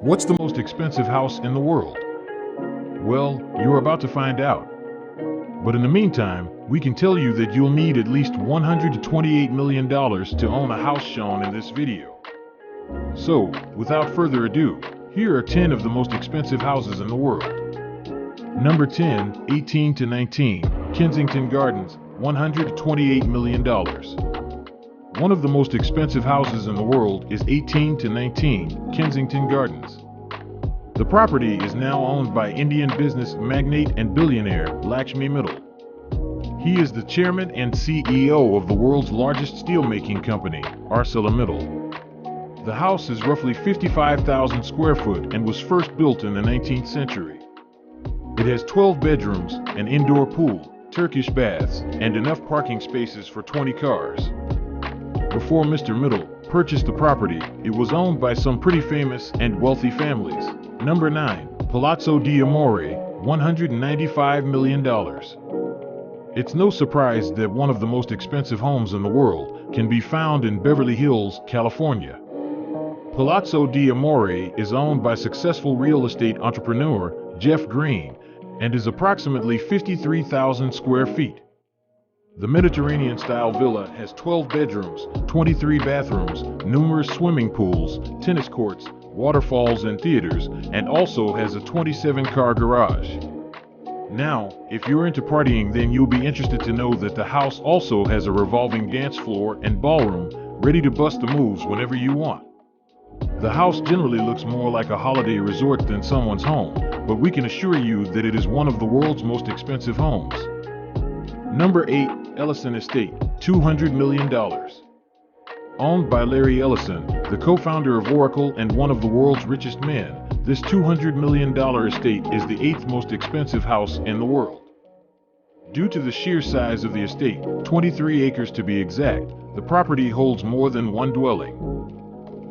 What's the most expensive house in the world? Well, you're about to find out. But in the meantime, we can tell you that you'll need at least $128 million to own a house shown in this video. So, without further ado, here are 10 of the most expensive houses in the world. Number 10, 18 to 19, Kensington Gardens, $128 million. One of the most expensive houses in the world is 18 to 19, Kensington Gardens. The property is now owned by Indian business magnate and billionaire Lakshmi Mittal. He is the chairman and CEO of the world's largest steelmaking company, ArcelorMittal. The house is roughly 55,000 square foot and was first built in the 19th century. It has 12 bedrooms, an indoor pool, Turkish baths, and enough parking spaces for 20 cars. Before Mr. Mittal purchased the property, it was owned by some pretty famous and wealthy families. Number 9, Palazzo d'Amore, $195 million. It's no surprise that one of the most expensive homes in the world can be found in Beverly Hills, California. Palazzo d'Amore is owned by successful real estate entrepreneur Jeff Green and is approximately 53,000 square feet. The Mediterranean-style villa has 12 bedrooms, 23 bathrooms, numerous swimming pools, tennis courts, waterfalls and theaters, and also has a 27-car garage. Now, if you're into partying, then you'll be interested to know that the house also has a revolving dance floor and ballroom, ready to bust the moves whenever you want. The house generally looks more like a holiday resort than someone's home, but we can assure you that it is one of the world's most expensive homes. Number 8, Ellison Estate, $200 million. Owned by Larry Ellison, the co-founder of Oracle and one of the world's richest men, this $200 million estate is the 8th most expensive house in the world. Due to the sheer size of the estate, 23 acres to be exact, the property holds more than one dwelling.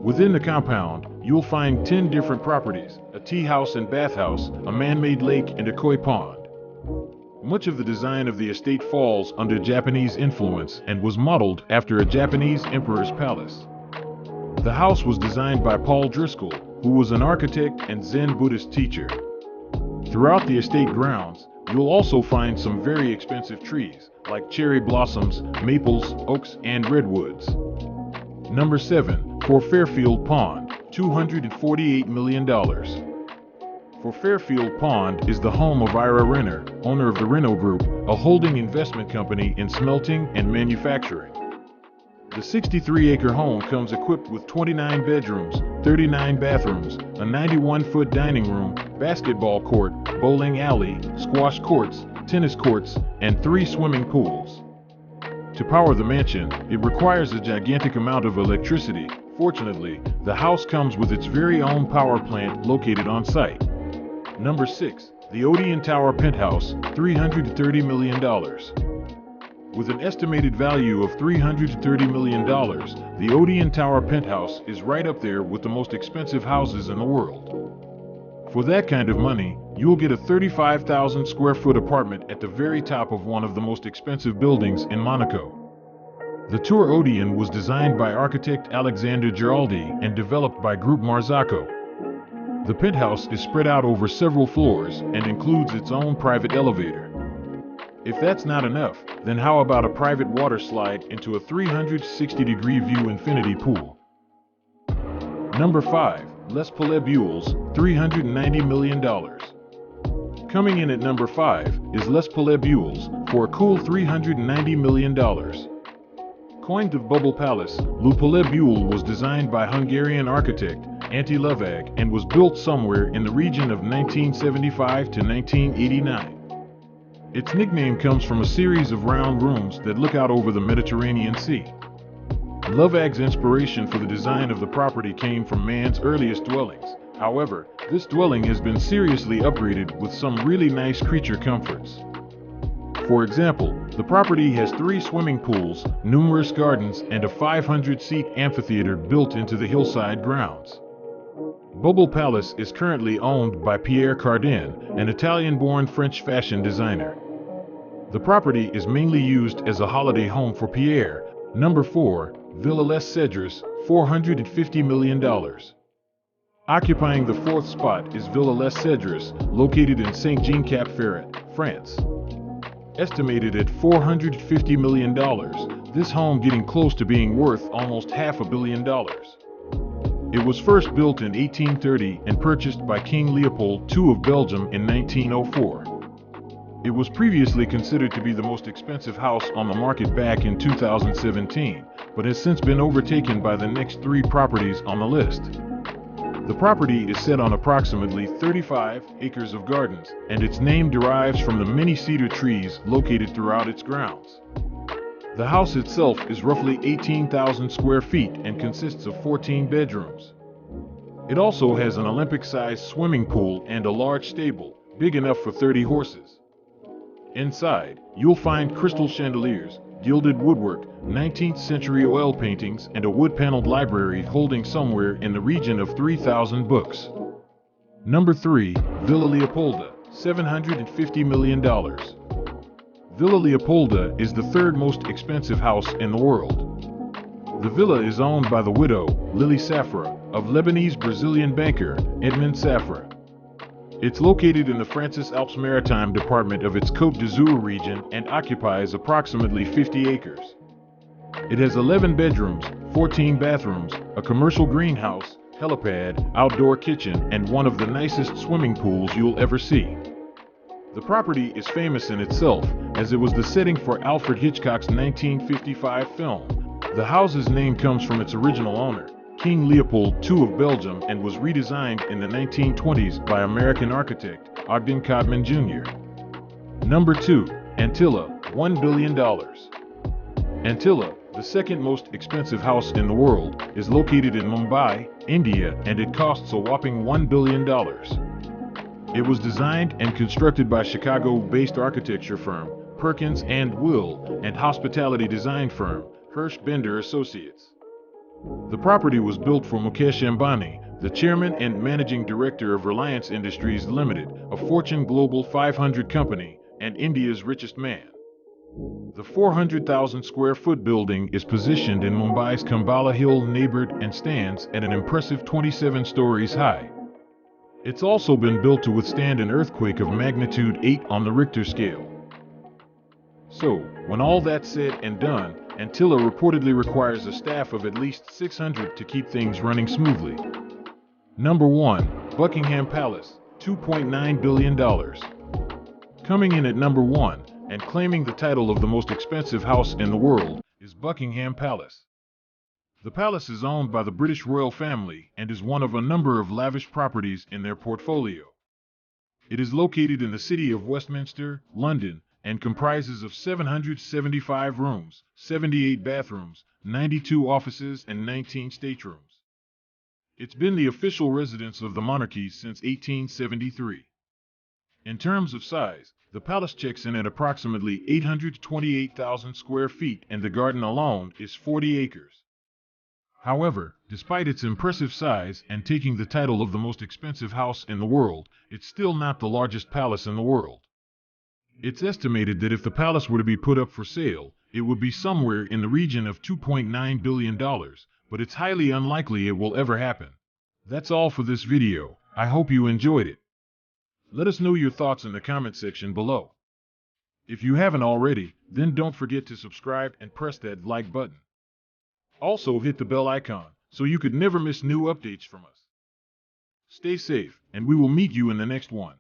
Within the compound, you'll find 10 different properties, a tea house and bathhouse, a man-made lake, and a koi pond. Much of the design of the estate falls under Japanese influence and was modeled after a Japanese emperor's palace. The house was designed by Paul Driscoll, who was an architect and Zen Buddhist teacher. Throughout the estate grounds, you'll also find some very expensive trees, like cherry blossoms, maples, oaks, and redwoods. Number 7, For Fairfield Pond, $248 million. For Fairfield Pond is the home of Ira Renner, owner of the Renault Group, a holding investment company in smelting and manufacturing. The 63-acre home comes equipped with 29 bedrooms, 39 bathrooms, a 91-foot dining room, basketball court, bowling alley, squash courts, tennis courts, and 3 swimming pools. To power the mansion, it requires a gigantic amount of electricity. Fortunately, the house comes with its very own power plant located on site. Number 6, the Odeon Tower Penthouse, $330 million. With an estimated value of $330 million, the Odeon Tower Penthouse is right up there with the most expensive houses in the world. For that kind of money, you'll get a 35,000 square foot apartment at the very top of one of the most expensive buildings in Monaco. The Tour Odeon was designed by architect Alexander Giraldi and developed by Groupe Marzocco. The penthouse is spread out over several floors and includes its own private elevator. If that's not enough, then how about a private water slide into a 360-degree view infinity pool? Number 5, Les Palais-Buelles, $390 million. Coming in at number 5 is Les Palais-Buelles for a cool $390 million. Coined the Bubble Palace, Le Palais-Buelles was designed by Hungarian architect Antti Lovag and was built somewhere in the region of 1975 to 1989. Its nickname comes from a series of round rooms that look out over the Mediterranean Sea. Lovag's inspiration for the design of the property came from man's earliest dwellings. However, this dwelling has been seriously upgraded with some really nice creature comforts. For example, the property has 3 swimming pools, numerous gardens, and a 500-seat amphitheater built into the hillside grounds. Bubble Palace is currently owned by Pierre Cardin, an Italian-born French fashion designer. The property is mainly used as a holiday home for Pierre. Number 4, Villa Les Cedres, $450 million. Occupying the fourth spot is Villa Les Cedres, located in Saint-Jean-Cap-Ferrat, France. Estimated at $450 million, this home getting close to being worth almost $500 million. It was first built in 1830 and purchased by King Leopold II of Belgium in 1904. It was previously considered to be the most expensive house on the market back in 2017, but has since been overtaken by the next three properties on the list. The property is set on approximately 35 acres of gardens, and its name derives from the many cedar trees located throughout its grounds. The house itself is roughly 18,000 square feet and consists of 14 bedrooms. It also has an Olympic-sized swimming pool and a large stable, big enough for 30 horses. Inside, you'll find crystal chandeliers, gilded woodwork, 19th century oil paintings, and a wood-paneled library holding somewhere in the region of 3,000 books. Number 3. Villa Leopolda, $750 million. Villa Leopolda is the third most expensive house in the world. The villa is owned by the widow, Lily Safra, of Lebanese-Brazilian banker, Edmond Safra. It's located in the Francis Alpes Maritime department of its Côte d'Azur region and occupies approximately 50 acres. It has 11 bedrooms, 14 bathrooms, a commercial greenhouse, helipad, outdoor kitchen, and one of the nicest swimming pools you'll ever see. The property is famous in itself, as it was the setting for Alfred Hitchcock's 1955 film. The house's name comes from its original owner, King Leopold II of Belgium, and was redesigned in the 1920s by American architect Ogden Codman Jr. Number 2. Antilla, $1 billion. Antilla, the second most expensive house in the world, is located in Mumbai, India, and it costs a whopping $1 billion. It was designed and constructed by Chicago-based architecture firm Perkins & Will and hospitality design firm Hirsch Bender Associates. The property was built for Mukesh Ambani, the chairman and managing director of Reliance Industries Limited, a Fortune Global 500 company, and India's richest man. The 400,000 square foot building is positioned in Mumbai's Khambala Hill neighborhood and stands at an impressive 27 stories high. It's also been built to withstand an earthquake of magnitude 8 on the Richter scale. So, when all that's said and done, Antilla reportedly requires a staff of at least 600 to keep things running smoothly. Number 1. Buckingham Palace, $2.9 billion. Coming in at number 1, and claiming the title of the most expensive house in the world, is Buckingham Palace. The palace is owned by the British royal family and is one of a number of lavish properties in their portfolio. It is located in the city of Westminster, London, and comprises of 775 rooms, 78 bathrooms, 92 offices, and 19 staterooms. It's been the official residence of the monarchy since 1873. In terms of size, the palace checks in at approximately 828,000 square feet, and the garden alone is 40 acres. However, despite its impressive size and taking the title of the most expensive house in the world, it's still not the largest palace in the world. It's estimated that if the palace were to be put up for sale, it would be somewhere in the region of $2.9 billion, but it's highly unlikely it will ever happen. That's all for this video. I hope you enjoyed it. Let us know your thoughts in the comment section below. If you haven't already, then don't forget to subscribe and press that like button. Also hit the bell icon so you could never miss new updates from us. Stay safe, and we will meet you in the next one.